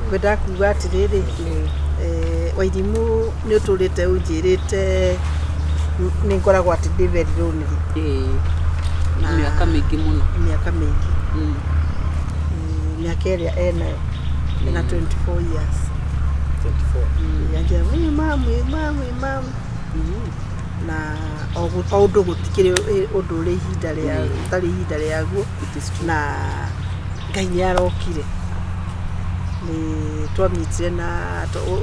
Kwenda kuga atiriri Wairimu ni uturite unjirite ni ngoragwo ati ndi very lonely. Miaka mingi muno. Miaka mingi. Miaka ĩrĩa enayo ena 24 years. 24. Yanjia mamu. Na ũndũ gũtikĩrĩ ũndũ ũrĩ ihinda rĩa ũtarĩ ihinda rĩaguo na Ngai nĩ arokire. Ni twamitire na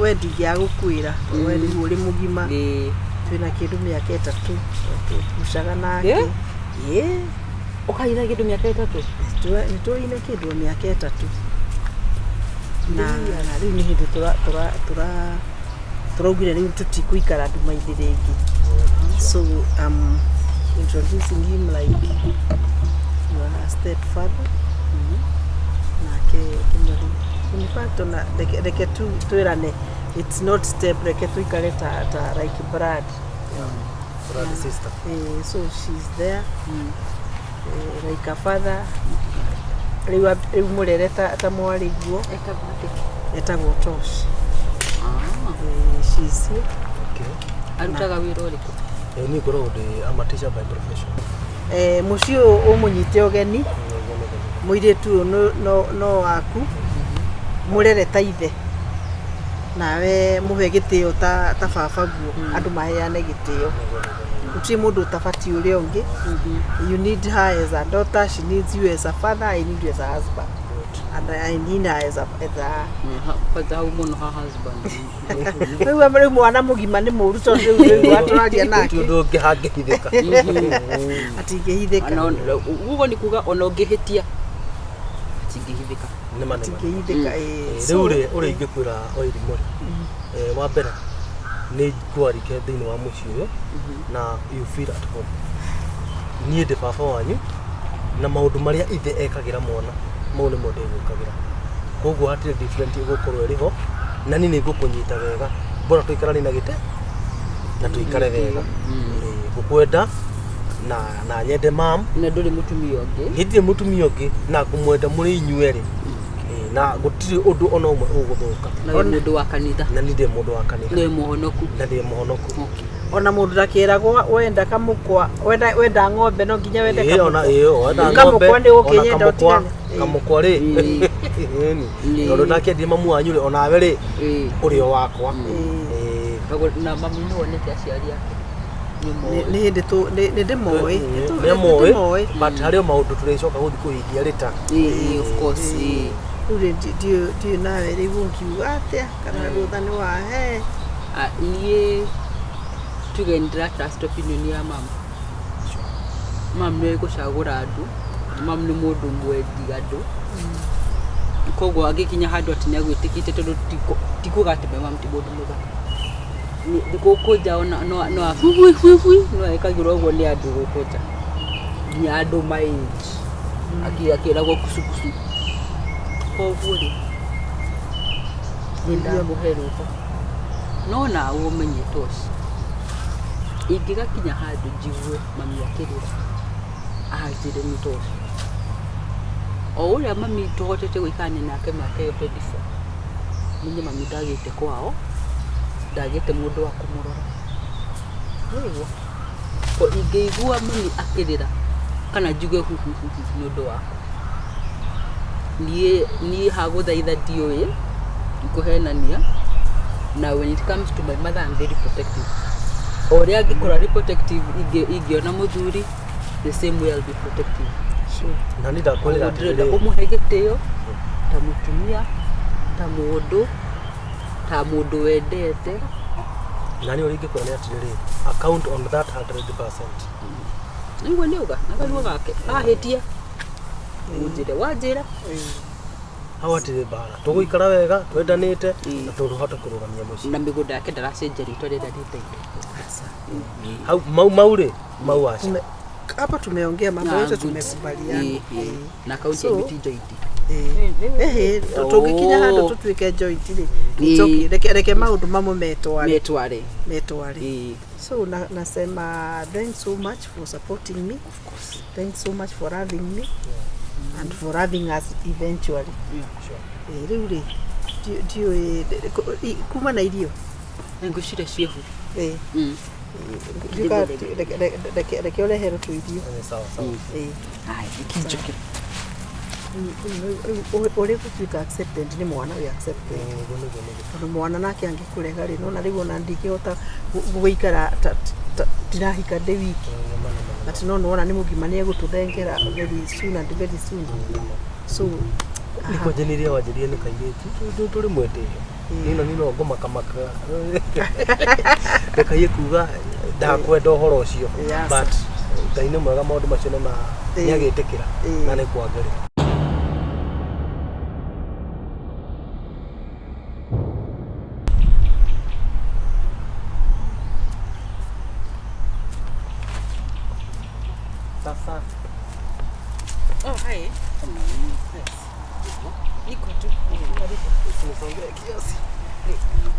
we ndingĩaga gũkwĩra we nĩguo ũrĩ mũgima twĩna kĩndũ mĩaka 3 tũgucaga nake. Ũkaina kĩndũ mĩaka 3? Nĩtũine kĩndũ mĩaka 3 na rĩu nĩ hĩndĩ tũraugire rĩu tũtikũikara nduma-inĩ rĩngĩ. So I'm introducing him like your stepfather. Nake kimuri in fact na reke twirane it's not step reke tuikare ta like brother sister. So she's there like a father. Riu murere ta mwari guo etagwo Tosh. She's here. Okay. Arutaga wĩra ũrĩkũ? Ni ngoragwo ndi am a teacher by profession. Muciĩ ũmũnyite ũgeni mũirĩtu no waku murere ta ithe nawe muhe gĩtĩo ta baba guo andũ maheane gĩtĩo. Gũtirĩ mũndũ ũtabatiĩ ũrĩa ũngĩ. You need her as a daughter, she needs you as a father, I need you as a husband. And I need her as a muno her husband. Rĩu amre mwana mũgima nĩ mũru tondũ rĩu atũraria nake. Tondũ ũngĩhangĩhithĩka. Atingĩhithĩka. Ugo ni kuga ona ũngĩhĩtia atingĩhithĩka. Atingĩhithĩka. Rĩu ũrĩa ingĩkwĩra Wairimu wa mbere nĩ ngwarike thĩinĩ wa mũciĩ ũyũ na you feel at home. Niĩ ndĩ baba wanyu na maũndũ marĩa ithe ekagĩra mwana mau nĩ mo ndĩgũkagĩra. Koguo hatirĩ different ĩgũkorwo ĩrĩ ho na niĩ nĩ ngũkũnyita wega. Mbona tũikaranie na gĩtĩ na tũikare wega. Ngũkwenda na nyende mam. Na ndũrĩ mũtumia ũngĩ. Ndirĩ mũtumia ũngĩ na ngũmwenda mũrĩ inyuerĩ. Na gũtirĩ ũndũ ona ũmwe ũgũthũka. Na mũndũ wa kanitha. Na nĩ ndĩ mũndũ wa kanitha. Nĩ mũhonoku. Na ndĩ mũhonoku. Ona mũndũ ndakĩragwo wenda kamũkwa wenda ng'ombe no nginya wende kamũkwa. Ona wenda ng'ombe. Kamũkwa nĩ ũkĩnyenda ũtigane. Kamũkwa rĩ. Tondũ nakĩendie mamu wanyu rĩ onawe rĩ ũrĩ o wakwa. Na mamu nĩ wonete aciari ake. Nĩ ndĩmoĩ. Nĩ moĩ. But harĩ o maũndũ tũrĩcoka gũthiĩ kũhingia rĩta. Of course. Rĩu ndiũ nawe rĩu ũngiuga atĩa kana rũtha nĩ wahe. Niĩ tuge ndĩra-trust opinion ya mama. Mama nĩ gũcagũra andũ. Mama nĩ mũndũ mwendi andũ. Koguo agĩkinya handũ atĩ nĩ agwĩtĩkĩte tondũ tikuga atĩ mama ti mũndũ mũthaka. Gũkũ nja no no ekagĩrwo ũguo nĩ andũ gũkũ nja. Nginya andũ my age. Akĩragwo kucukucu. Koguo rĩ ndamũhe rũtha. No nawe ũmenye Tosh. Ingĩgakinya handũ njigue mami akĩrĩra ahanjĩre nĩ Tosh. O ũrĩa mami tũhotete gũikarania nake mĩaka ĩyo 24. Menye mami ndagĩte kwao. Ndagĩte mũndũ wa kũmũrora. Nĩguo. Ko ingĩigua mami akĩrĩra kana njigue nĩ ũndũ wako. Niĩ hagũthaitha ndiũĩ kũhenania. Now when it comes to my mother, I'm very protective. Ũrĩa angĩkorwo protective ingĩona mũthuri the same way I'll be protective. Sure. Na ndakwĩra atĩ ũmũhe gĩtĩo ta mũtumia ta mũndũ wendete. Na niĩ ũrĩa ingĩkwĩra nĩ atĩrĩrĩ account on that 100%. Nĩguo nĩuga na kanua gake ahĩtia. Unjire wanjira. Hawa tire bara. Tũgũikara wega, twendanĩte na tũhote kũrũgamia mũciĩ. Na mĩgũnda yake ndaracenjia rĩtwa rĩrĩa rĩteire. Hau mau rĩ, mau acha. Hapa tumeongea mambo yote tumekubaliana. Na kaunti ya Miti joint. Tũngĩkinya handũ tũtuĩke joint rĩ. Reke maũndũ mamwe metware. So nasema thanks so much for supporting me. Of course. Thanks so much for having me. And for having us eventually. Sure. Rĩu rĩ ndiũĩ kuma na irio ngũcira ciehu reke ũreherwo tũirio sawa sawa ikinjũkĩra ũrĩ gũtuĩka accepted nĩ mwana wĩ accepted tondũ mwana nake angĩkũrega rĩ nona rĩu ona ndingĩhota gũikara ndirahika ndĩ wiki ati no nona nĩ mũgima nĩ egũtũthengera very soon and very soon so nikwanjanirie wanjĩrie nĩ kairĩtu tũrĩ mwetĩyo nino ngũmakamaka ndekaie kuga ndakwenda ũhoro ũcio but Ngai nĩ mwega maũndũ macio nĩ agĩtĩkĩra na nĩ kwagĩrĩra. Sasa hi. Niko tu karibu. Tunasongea kiasi.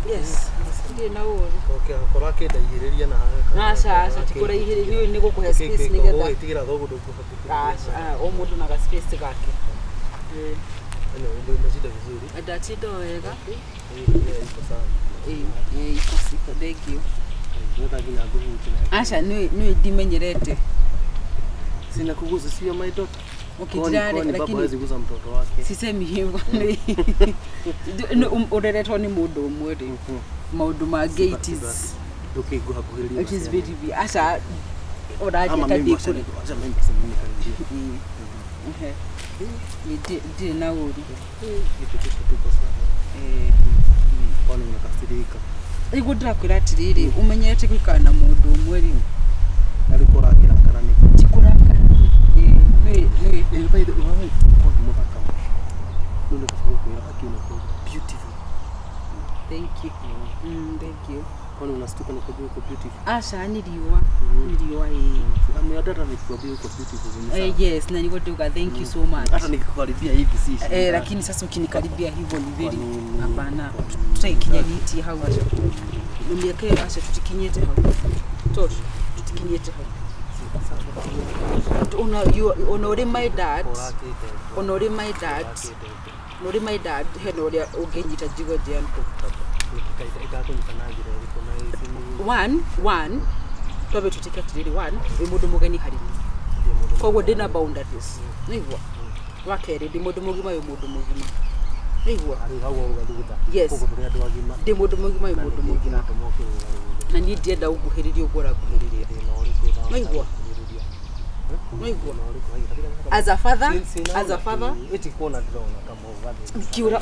Yes. Ndiye na wewe. Okay, korake ndaihĩrĩria na sasa tikũraihĩrĩria nĩ gũkũhe space nĩgetha gũĩtigĩra thogo ndũngĩhota o mũndũ na space gake. Ano ndio umezida vizuri. Ndatida wega. Iko sawa. Iko sika thank you. Ndio nginya nguhuti. Acha nĩ ndimenyerete. Sina kuguza sio my daughter. Ukijirani lakini hawezi kuguza mtoto wake. Sisemi hivyo. Ureretwo nĩ mũndũ ũmwe rĩ. Maũndũ ma gates. Okay, go hakuhĩrĩria. It is very big. Acha oraje kadi kule. Acha mimi nisemeni kanjia. Ndiye na uri. Tuko sawa. Kwani unakasirika? Igũndĩrakwĩra atĩrĩrĩ ũmenyerete gũikara na mũndũ ũmwe rĩ. Ariko ũrakĩrakara nĩ Tikurakara. By the way, mũthaka. Ndio kufukuira akina kwa beautiful. Thank you. Thank you. Kwani unastuka nikojua uko beautiful? Acha ni riwa. Ni riwa Ameadata nikwambia uko beautiful. Yes, na nikotoka thank you so much. Hata nikikaribia hivi sisi. Lakini sasa ukinikaribia hivyo ni very hapana. Tutaikinya niti hau acha. Ulieke acha tutikinyete hau. Tosha. Tutikinyete hau. Honore my dad. Honore my dad. Honore my dad. Heno ũrĩa ũngĩnyita jigo jento. One. Twabe tutike atĩrĩrĩ one. Wĩ mũndũ mũgeni harĩ. Koguo ndĩna boundaries. Nĩguo. Wakerĩ ndĩ mũndũ mũgima wĩ mũndũ mũgima. Nĩguo. Yes. Ndĩ mũndũ mũgima wĩ mũndũ mũgima. Na niĩ ndienda ũguhĩrĩrie ũguo ũraguhĩrĩria. Nĩguo. Nĩguo. As a father. Eti kuona ndĩrona kama ũgathĩ. Kiura.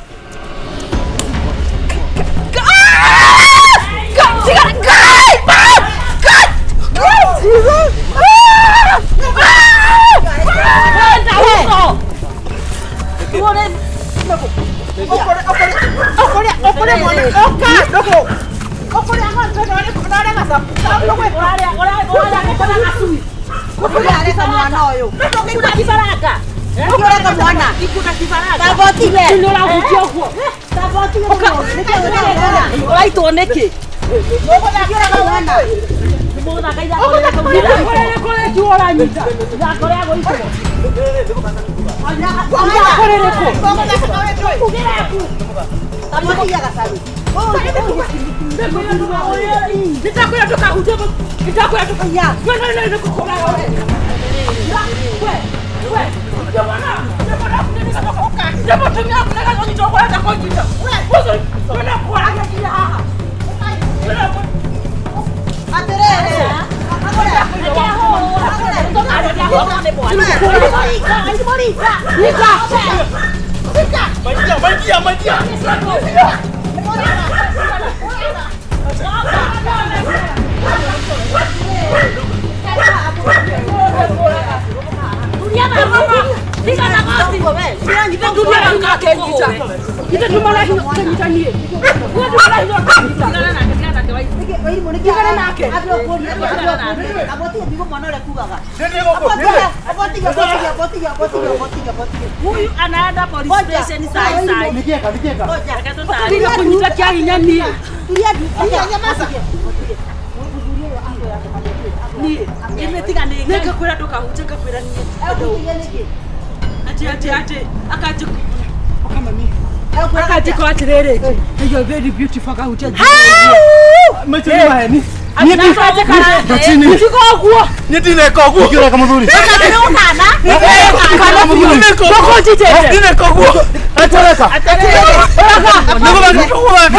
Huyu anaenda police station sai. Kunyita KIAHINYA ni. Neka kwera ndũkahunjĩka kwĩra niĩ. Ati akaje kama mimi. Akatiko atirere. You are very beautiful kahutia. Machini maheni. Ni kaje kana. Chiko guo. Ni dine ko guo. Kira kama zuri. Kana. Kana mugulu. Koko chitete. Dine ko guo. Atareka. Niko ba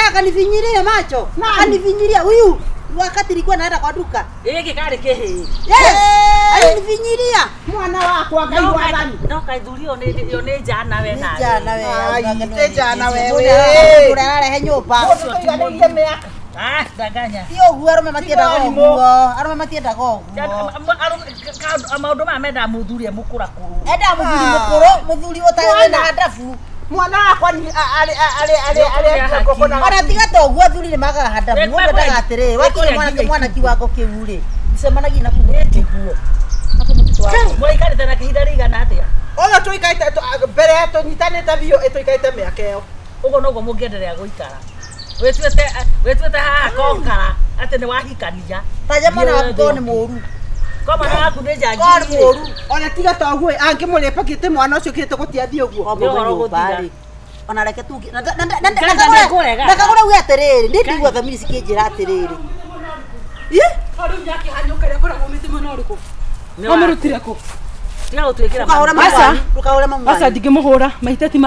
akanifinyiria macho. Anifinyiria huyu wakati nilikuwa naenda kwa duka. Yeye kale kehe. Yes. Alinifinyiria mwana wako akaigwa gani? Ndoka idhurio ne jana we na. Jana we. Jana wewe. Urare nyumba. Daganya. Tio guo arome matienda goguo. Arome matienda goguo. Maundu ma menda muthurie mukura kuru. Enda muthuri mukuru, muthuri utawe na hadafu. Mwana wakwa ni ale kokona. Ara tiga toguo thuri ni magaga hadafu. Ngombe ndagatirĩ. Wakire mwana kiwako kiure. Semanagia na kumweti guo. Mwaikare tena kahinda rigana atia. Oyo tuikaite mbere tunyitanĩte biũ ĩtuikaite mĩaka ĩyo. Ugo nogo mũngĩenderea gũikara. Wetwete haha konkara ati ni wahikania. Taja mwana wako ni mũru. Koma na aku nĩ jangi. Kari mũru. Ona tiga toguo angĩmũrĩpa kĩte mwana ũcio kĩte gũtiathio guo. Ona reke tu ndakagũre uge atĩrĩrĩ nĩndigua thamiri cikĩnjĩra atĩrĩrĩ. Oru nyaki hanyũkere koragwo mĩtimo na ũrĩkũ. Wamũrutire kũ? Tiga gũtwĩkĩra Ndũkahũre mamu. Asa ndingĩmũhũra maiteti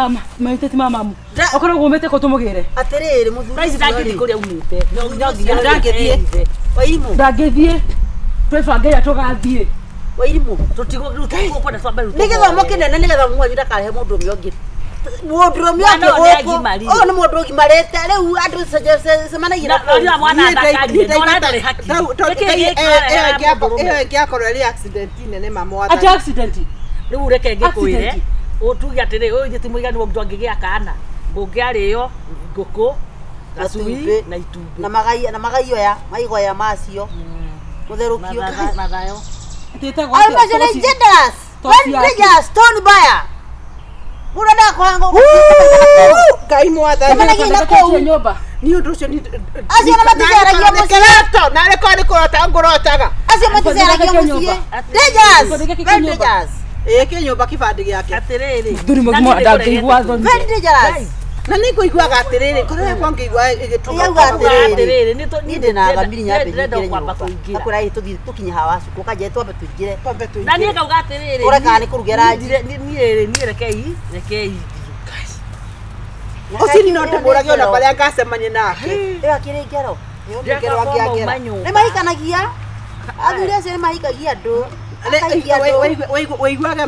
ma mamu. Okoragwo ũmĩte kũ tũmũgĩre. Atĩrĩrĩ mũthuri. Raici ndangĩthi kũrĩa umĩte. Ndangĩthiĩ. Wairimu. Ndangĩthiĩ. Twĩbange tũgathiĩ. Wairimu. Tũtigũkwenda twambe rute. Nĩ gĩthomo kĩnene nĩgetha mwanyu ndakarehe mũndũ ũmwe ũngĩ. Mũndũ ũmwe ũngĩ gũkũ. O nĩ mũndũ ũgimarĩte rĩu andũ semanagia na Ndio mwana ndakari. Ndona ndarĩ haki. Ĩyo ĩngĩakorwo ĩrĩ accident nene mama wa. Ati accident. Rĩu reke ngĩkwĩre. Ũtuge atĩrĩ ũyũ ti mũiganu wa mtu angĩgĩa kana. Ngũngĩarĩo ngũkũ gacui na itumbĩ. Na maigoya macio. Mutherukio na thayo. Tĩtagwo Almasho ni dangerous. Dangerous. Stone buyer. Murada kwangu. Kai mwatha. semanagia na kũ nyũmba. Ni ũndũ ũcio ni Acio matizeragia mũciĩ. Na reko nĩ kũrota ngũrotaga. Acio matizeragia mũciĩ. Dangerous. Dangerous. Kĩnyũmba kĩbandĩ gĩake. Atĩrĩrĩ. Nduri mũgimo ndangĩigua thoni. Very dangerous. Na nĩ kũiguaga atĩrĩrĩ, korwo yakwa ngĩigua ĩgĩtuga atĩrĩrĩ. Niĩ ndĩna thamiri nyambe nyingĩre nyũmba. Akwĩra tũthiĩ tũkinye hawa cuku kaje twambe tũingĩre. Na niĩ kauga atĩrĩrĩ. Ũreka nĩ kũrugĩra niĩ rekei. Ũcini no ndĩmũrage ona barĩa ngacemania nake. Ĩyo akĩrĩ ngero. Ngero angĩangera. Nĩ mahikanagia. Athuri acio nĩ mahikagia andũ. Waiguaga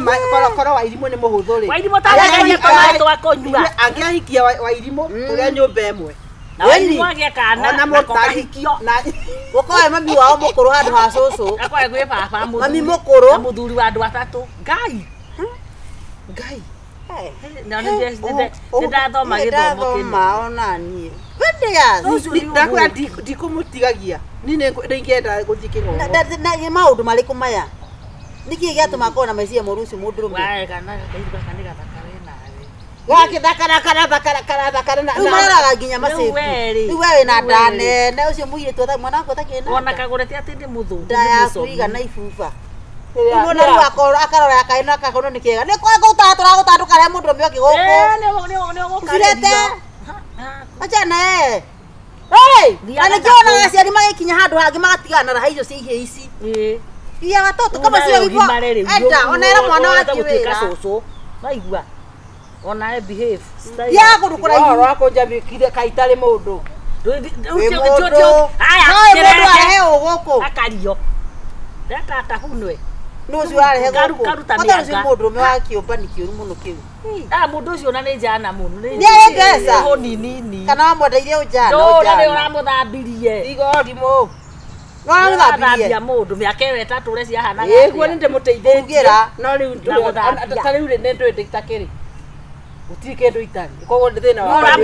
korwo Wairimu nĩ mũhũthũ rĩ. Wairimu taragania kama twakonyua. Angĩahikia Wairimu ũrĩa nyũmba ĩmwe. Na Wairimu agĩa kana na mũtahikio. Gũkorwo mami wao mũkũrũ handũ ha cũcũ. Akwa gwĩ baba mũthuri. Mami mũkũrũ. Na mũthuri wa andũ atatũ. Ngai. Na nĩndathoma gĩthomo kĩnene. Ona niĩ. Ndakũra ndikũmũtigagia. Niĩ nĩingĩenda gũthiĩ kĩng'ong'o. Na maũndũ marĩkũ maya? Nĩkĩ gĩatũma akorwo na meciria moru ũcio mũndũ ũmwe? Gagathakara na ũmaraga nginya macebu. Rĩu we na nda nene ũcio mũirĩtu mwana wakwa ũtakĩna. Ona Kagure ti atĩ ndĩ mũthũku. Nda yaku igana ibuba. Unaona rĩu akarora akaina akakorwo nĩ kĩega. Nĩ kwa gũtatũra harĩa mũndũ ũmwe ũngĩ gũkũ. Ũcirete. Acha naye. Anakiona aciari magĩkinya handũ hangĩ magatigana na icio cia ihĩĩ ici. Iya watoto kama sio hivyo. Enda onaera mwana wake wĩra. Waigua. Ona behave. Ya kurukura Wao wako jabi kile kaitale mundu. Haya, goko. Akario. Ndata tahunwe. Nucio arehe goko. Karuta Kata nucio mundu me wa kiumba ni kiuru muno kiu. Mundu ucio na ni njana muno. Ni ngesa. Ho nini. Kana mwendeire ujana. No, na ni uramuthambirie. Igo Warathambirie mundu miaka 3 ure cia hana. Yego ninde muteithĩtie. Kugira. No riu tari ure nendo nditakiri. Gutiri kindu itari. Koguo ndi thina wa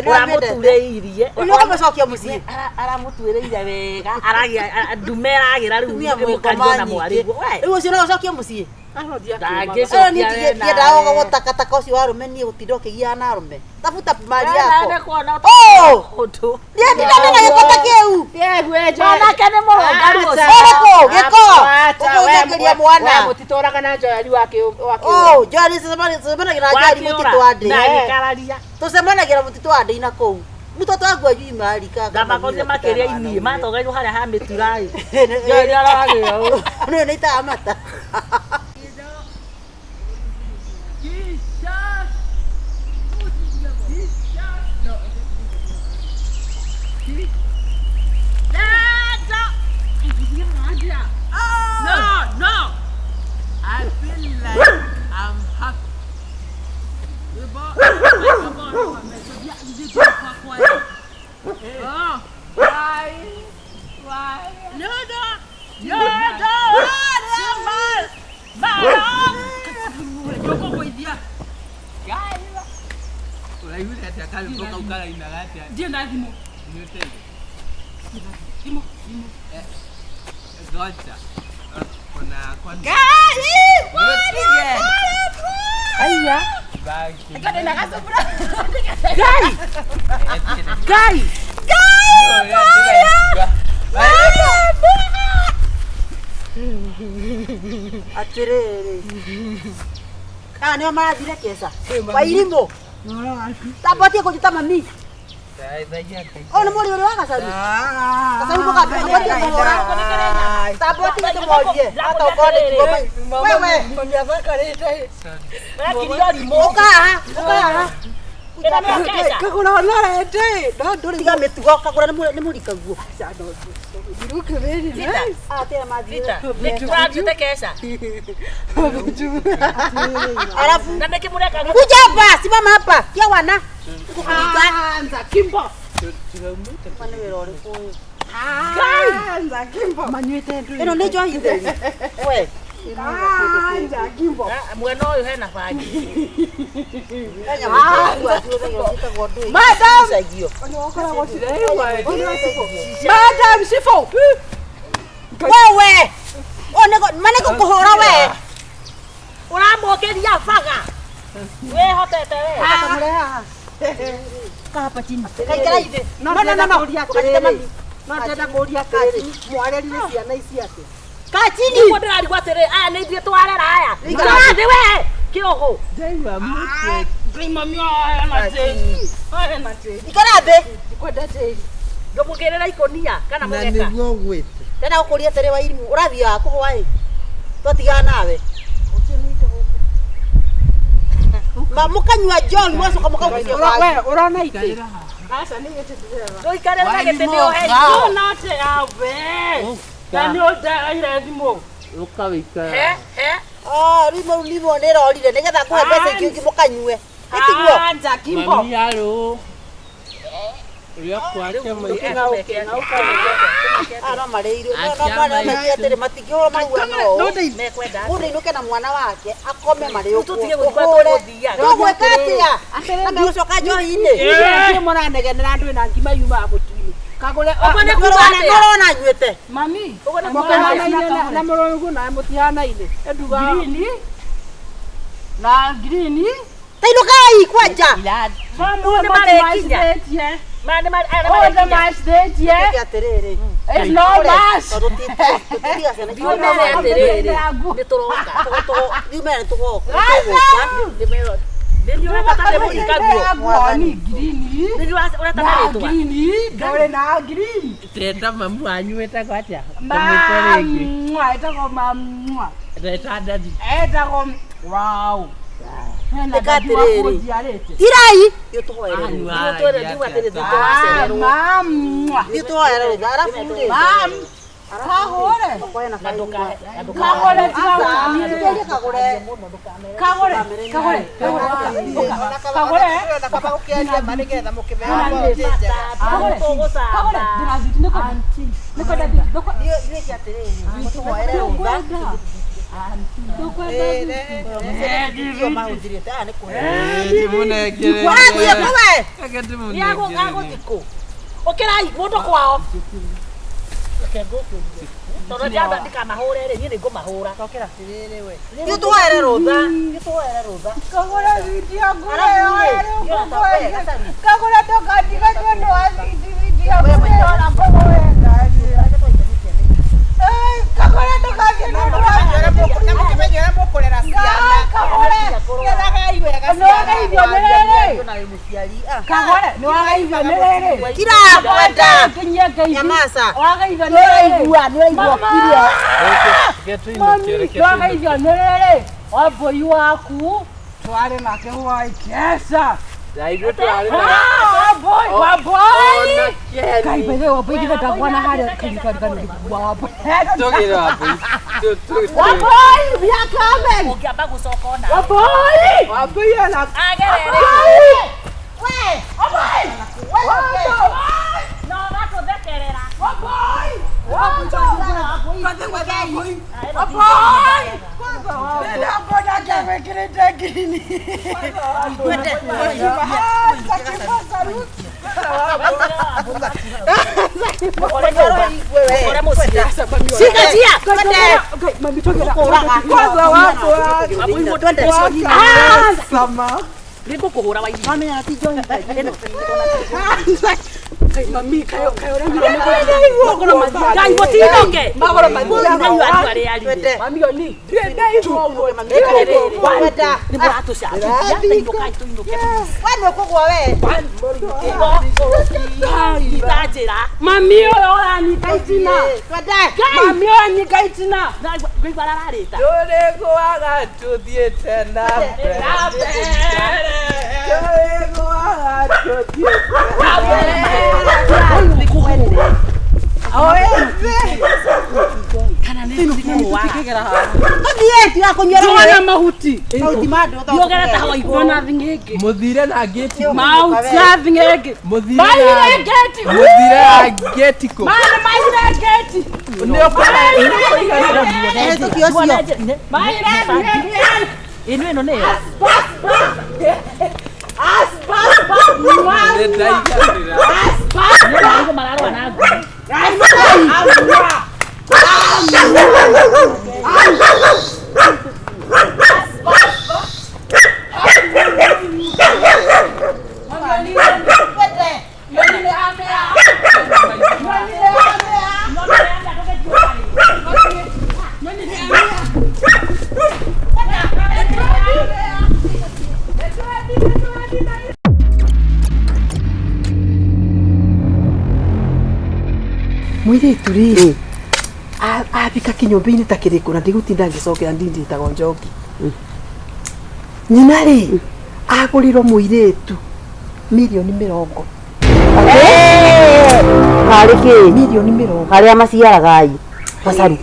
Uramutureirie. Uno kamacokia mucii. Aramutuireire wega. Aragia ndume aragira riu mukarigo na mwarigo. Riu ucio no ucokia mucii. Ndangĩcokia gutakataka ucio warumenie gutinda ukigia na arume. Tafuta mali Nende yako. kuona Undu. Ndiendana na gikota kiu. Mwanake nĩ mũrũngaru ũcio. Giko, giko. Ukaungeria mwana. Wewe mutitoraga na njoyari wake. Oh, Joari semanagira Joari mutitu wa ndĩ. Ndagĩkararia. Tusemanagira mutitu wa ndĩ na kũu. Mtoto wangu ajui mahali kaka. Ndamakoria makĩria inie matogairwo harĩa ha mĩtura-ĩ. Joari aragĩa ũũ. Nĩ nĩitaga mata. No. I feel like I'm happy. Why? No. Atiriri. Nĩo marathire kesa. Wairimu. Tabotie kujita mami. Ona muri uri wa gacaru. Gacaru muka tabotie kuhora. Tabotie kumorie. Hata ukone kibomo. Wewe. Mami avakarete. Ukaha. Kagura onarete. Tiga mitugo kagura nĩ mũrikaguo. Look very nice. Tena mathira. Nĩtũrathiĩte keca. Alafu Ndamĩkĩmũreka kuja hapa, simama hapa. Kia wana. Anza kimbo. Mane wĩra ũrĩkũ ũyũ? Anza kimbo. Manyuĩte ndu. Ĩno nĩ njohi theri. We. Anza kimbo. mwena ũyũ hena bangi. Madam. Madam Sifo. Wewe. Mane kukuhũra we. Ũramũkĩria baga. Wĩhotete we. Hapa chini. Kaikara hivi. No. Ukajite mami. No ndenda kuria atĩrĩrĩ, mwarerire ciana ici atĩ. Kaa chini. Nĩguo ndĩrarigwo atĩrĩ aya nĩ ithuĩ twarera aya. Ndĩrathiĩ we. Kĩoho. Ndaigua mũtwe. Mami aya na tĩri. Ikara thĩ. Ndikwenda tĩri. Ndũmũkĩrĩra ikũnia kana Na mũgeka. nĩguo gwĩte. Tena ũkũria atĩrĩ Wairimu. Ũrathiaga kũhũa ĩ. Twatigana nawe. Mukanyua njohi mwacoka mũkagucia bangi. We ũrona itĩ. Aca nĩ gĩtĩtĩrĩra. Tũikare na gĩtĩ nĩ ũhei. Note awe. Na nĩ ũndaire thimũ. Ũka wĩikara. He. Rimo nĩ rorire nĩgetha kũhe mbeca ingĩ ũngĩ mũkanyue. Ĩtiguo. Anza kimbo. Mami alũ. Ũrĩa kwake mũingĩ. No marĩirwo. No atĩrĩ matingĩhũra maigua no. Mekwenda. Mũndũ ainũke na mwana wake akome marĩ Tũtige ũguo. gũthiĩ tũgũthiaga. Tũgwĩka atĩa? Na megũcoka njohi-inĩ. Nĩ mũranegenera andũ na ngima yumaga mũtu-inĩ. Kagũre Ũrona nyuĩte. mami. Ũguo nĩ Mũkĩhanaine na mũrũrũngũ na mũtihanaine. Enduga. Na green. Tainũkai kwanja. Mamwe nĩ marĩkinya. marĩkinya. Mane Othe macidetie. Atĩrĩrĩ. It's no mass. Tũtiga ciana icio. nĩ tũroka. Riumĩra nĩ tũgoka. Nĩ ũreka ta mũrikaguo. Ngwani green. Nĩ ũreka ta Na rĩtwa. green. Ndore na green. Tenda mamu anyuĩte gwatia. Mamwa. Etagwo mamwa. Ndeta ndadi. Etagwo wow. Ekatiriri. Tirai. Yotoera. Mama. Yotoera. Arafu. Mam. Kagure. Todo dia anda de mahora ele ni go mahora ka kira tirere we Yo tu era roda Kagure video gure Kagure toka diga tondo video gure ona koenda Kagure toka video na mukorera ciana Kagure keraga iwe Kagure no aga iwe nerere Kira kwenda Nyamasa Waga iwe Mami, nerere waboi waku tware nake waikesa waboi kai bebe waboi kita takwana hada kali waboi we are coming ukiamba gusokona waboi ana agerere we no rato dekerera Niko kuhura wa hivi. Mami anatijoin. Mami kayo rangi Kuna magai botinonge. magoro madia Mami yoni. Kwenda. Ni barato sha. Wano kugwa we. Itajera. mami oyo ni kaitina Kwenda. mami oyo ni kaitina Gwibarararita. dole go aga tudie tena dole go aga tudie Kana ni wa. Ndiye tu akonyera. mahuti Sauti mado. Yogera tawa igona. Ona thingege Muthire na geti mauti ya thingege muthire maire geti muthire na geti ko mana maire geti ndio kwa Ezo kiosio. maire Inu eno ne. Ni mararo anagu. Mwiritu riri abika kinyumba-inĩ ta kĩrĩkũ na ndigũtinda ngĩcokera ndindĩtagwo Njoki. Nyina rĩ agũrirwo mũirĩtu milioni 20. Harĩ kĩ? Milioni 20. Harĩa maciaragai. Macaru.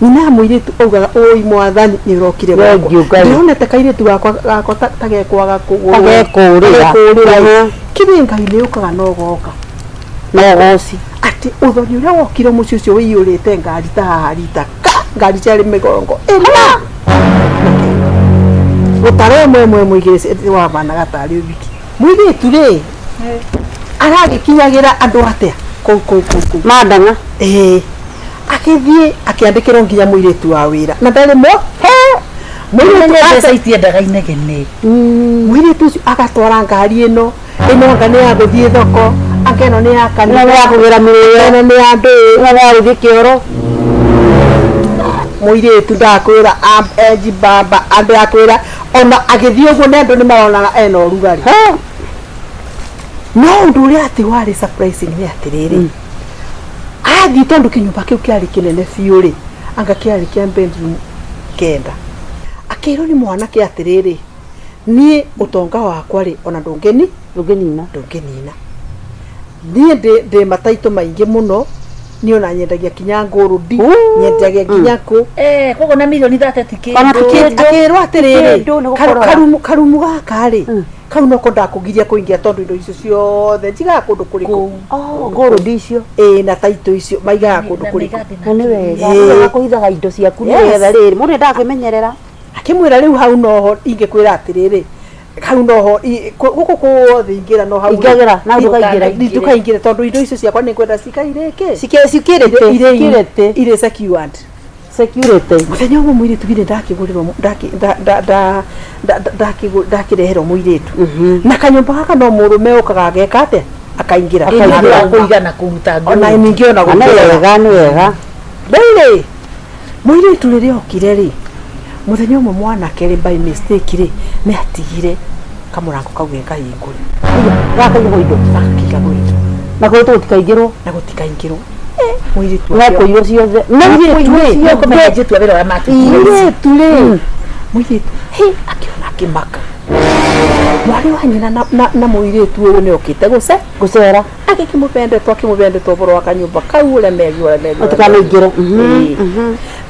Nyina mũirĩtu augaga oi mwathani nĩ ũrokire gwakwa. Ndĩronete kairĩtu gakwa tagekwaga Tagekũrĩra. Kĩrĩngai nĩ ũkaga no goka. No goci. Ati ũthoni ũrĩa wokire mũciĩ ũcio wĩiyũrĩte ngari ta haha rita ngari ciarĩ mĩgongo ĩna gũtarwo mwemwe mũigĩrĩ wabanaga tarĩ ũbiki mũirĩtu rĩ aragĩkinyagĩra andũ atĩa kũu Mandanga. akĩthiĩ akĩandĩkĩrwo nginya mũirĩtu wa wĩra na ndarĩ Mbeca itiendaga inegene. mũirĩtu ũcio agatwara ngari ĩno anga nĩ ya gũthiĩ thoko anga ĩno nĩ ya kanitha Nĩ ya kũgĩra mĩrĩo. ĩno nĩ ya ndũĩ Nĩ ya gũthiĩ kĩoro. mũirĩtu ndakwĩra enji baba andũ akwĩra ona agĩthiĩ ũguo na andũ nĩ maronaga ena ũrugarĩ no ũndũ ũrĩa atĩ warĩ surprising nĩ atĩrĩrĩ athiĩ tondũ kĩnyũmba kĩu kĩarĩ kĩnene biũ rĩ anga kĩarĩ kĩa bedroom 9 akĩrwo nĩ mwanake atĩrĩrĩ niĩ ũtonga wakwa rĩ ona ndũngĩnina niĩ ndĩ mataitũ maingĩ mũno niĩ ona nyendagia kinya ngũrũndi nyendagia kinya kũ koguo na milioni 30 tikĩ akĩrwo atĩrĩrĩ karumu gaka rĩ kau noko ndakũgiria kũingĩa tondũ indo icio ciothe njigaga kũndũ kũrĩkũ ngũrũndi icio na taitũ icio maigaga kũndũ kũrĩkũ na nĩ wega kũhithaga indo ciaku nĩ wega rĩrĩ mũndũ ndakwĩmenyerera akĩmwĩra rĩu hau noho ingĩkwĩra atĩrĩrĩ hau noho gũkũ kuothe ingĩra no hau ingĩra na ndũkaingĩre tondũ indo icio ciakwa nĩ ngwenda cikairĩke cikĩrĩte irĩ secured security mũthenya ũmwe mũirĩtu githĩ ndakireherwo mũirĩtu na kanyũmba gaka no mũrũme ũkaga ageka atĩa akaingĩra kũigana kũruta ona ningĩ ona wega nĩ wega rĩrĩ mũirĩtu rĩrĩa okire rĩ mũthenya ũmwe mwanake rĩ by mistake rĩ nĩ atigire kamũrango kau gekahingũre gakaigwo indo na gũtikaingĩrwo mũirĩtu kũiywo ciothe mũirĩtu akiona akĩmaka mwarĩ wa nyina na mũirĩtu ũyũ nĩ okĩte gũcera akĩmũbendetwo ũboro wa kanyũmba kau ũremegi ũtikanaingĩre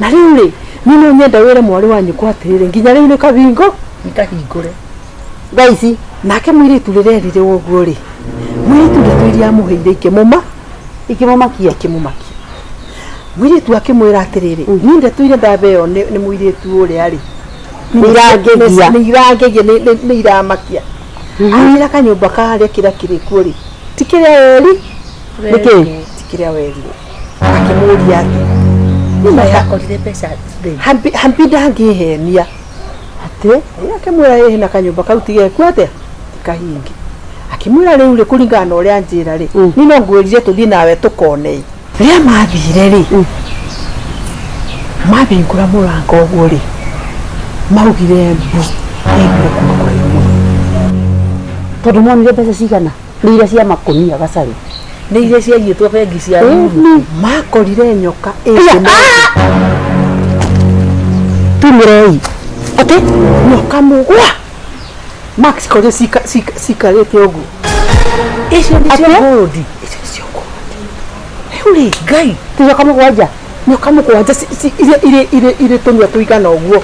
na rĩu rĩ niĩ no nyenda wĩre mwarĩ wa nyũkwa atĩrĩrĩ nginya rĩu nĩ kabingo nikahingũre ngaici nake mũirĩtu rĩrĩa erire ũguo rĩ mũirĩtu ndeto iria amũheire ikĩmũmakia mũirĩtu akĩmwĩra atĩrĩrĩ niĩ ndeto iria ndabeo nĩ mũirĩtu ũrĩa rĩ nĩ iramakia arĩra kanyũmba karĩa kĩrĩa kĩrĩkuo rĩ ti kĩrĩa weri nĩkĩ ti kĩrĩa weri akĩmũria yakorire mbeca hambi ndangĩhenia atĩ akĩmwĩra na kanyũmba kau tigekuo atĩa tikahingi akĩmwĩra rĩu rĩ kũringana na ũrĩa njĩra rĩ niĩ no ngwĩrire tũthiĩ nawe tũkone rĩrĩa mathire rĩ mabingũra mũrango ũguo rĩ maugire mbu kuma kũraihu mũno tondũ monire mbeca cigana nĩ iria cia makũnia gacarĩ nĩ iria ciaiyĩtwo bengi cia makorire nyoka tumĩrei atĩ nyoka mũgwa max korire cikarĩte ũguo icio nĩcio ngũrũndi rĩu rĩ ngai ti nyoka mũgwanja irĩ tũnua tũigana ũguo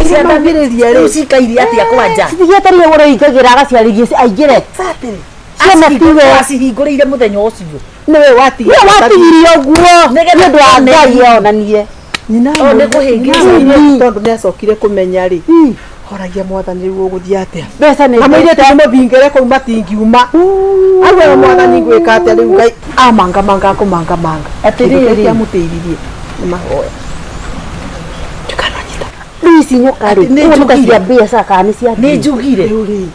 ciambĩrĩria rĩu cikairie atĩa kwanja cithiatarire ũrĩa ingagĩra agaciarĩrie aingĩre acihingũrĩire mũthenya ũcio nĩwe watigirie ũguo nĩ ũndũ wa ngai onanie tondũ nĩ acokire kũmenya rĩ horagia mwathani rĩu ũgũthiĩ atĩa mbeca nĩ amwĩrĩte nĩmũbingĩre kũu matingiuma agwĩra mwathani ngwĩka atĩa rĩu ngai amangamanga kũmangamanga atĩrĩrĩ amũteithirie nĩ mahoya ici nyoka rĩ nĩ cia mbeca kana nĩ cia nĩ njugire rĩu rĩ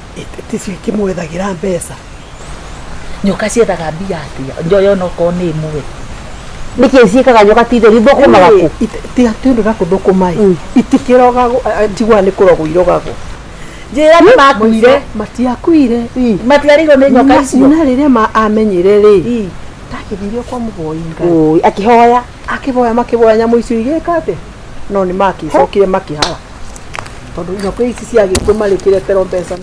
ticio ikĩmwethagĩra mbeca nyoka ciethaga mbia atĩa njoyo noko nĩ ĩmwe nĩkĩ ciĩkaga nyoka ti theri thũkũmaga kũ tiũndũ gakũthũkũma itikĩrogagwo njiguaga nĩ kũrogwo irogagwo njĩra nĩ makuire matiakuire matiarĩirwo nĩ nyoka icio na rĩrĩa amenyire rĩ ndakĩthirio kwa mũboi ngai akĩhoya makĩboya nyamũ icio igĩka atĩ no nĩ makĩcokire makĩhara tondũ nyoka ici ciagĩtwo marĩkĩretero mbeca